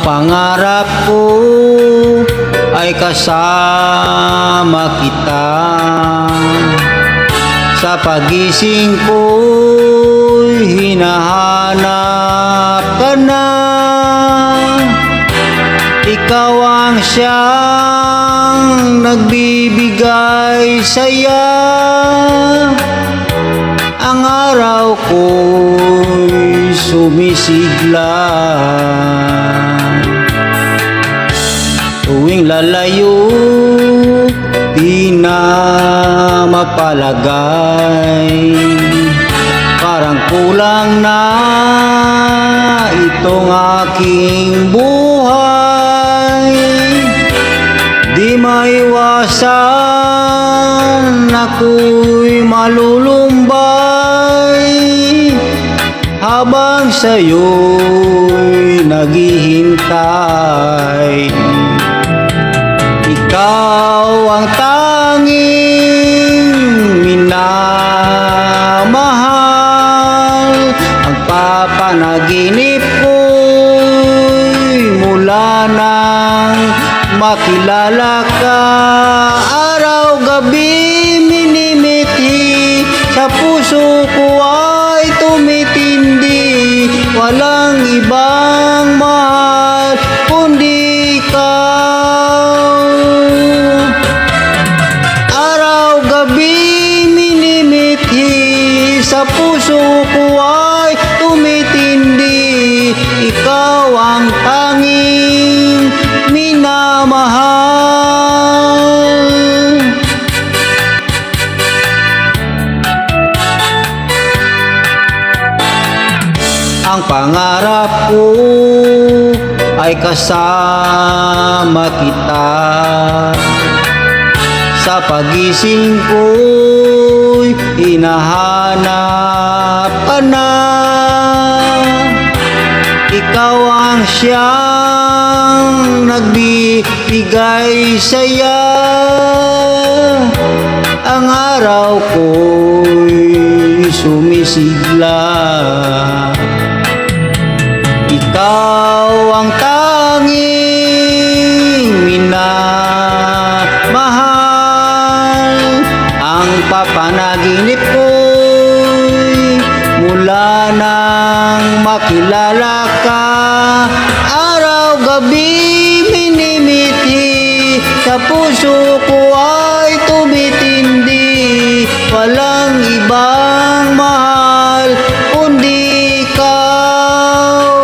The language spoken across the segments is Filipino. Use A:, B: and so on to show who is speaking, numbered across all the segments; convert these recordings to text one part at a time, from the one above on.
A: pangarap ko ay kasama kita. Sa pagising ko'y hinahanap ka na. Ikaw ang siyang nagbibigay saya. Ang araw ko'y sumisigla. Tuwing lalayo, di na mapalagay. Parang kulang na itong aking buhay. Di maiwasan ako'y malulumbay habang sa'yo'y naghihintay. Ikaw ang tanging minamahal. Ang papanaginip ko'y mula nang makilala ka. Araw-gabi minimithi, sa puso ko ay tumitindi. Walang ibang mahal kundi ikaw. Araw-gabi minimithi, sa puso ko ay tumitindi. Ikaw ang tanging minamahal. Ang pangarap ko ay kasama kita. Sa pagising ko'y hinahanap ka na. Ikaw ang siyang nagbibigay saya. Ang araw ko'y sumisigla. Ikaw ang tanging minamahal. Ang papanaginip ko'y mula nang makilala ka. Araw-gabi minimithi, sa puso ko ay tumitindi. Walang ibang mahal kundi ikaw.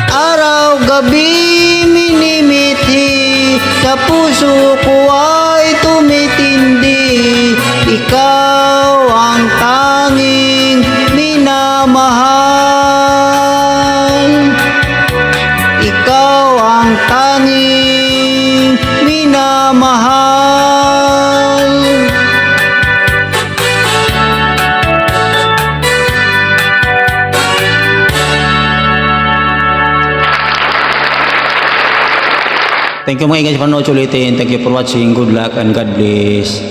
A: Araw-gabi minimithi, sa puso ko ay tumitindi. Ikaw ang tanging minamahal. Ikaw ang tanging minamahal. Thank you mga guys, panood ulitin. Thank you for watching. Good luck and God bless.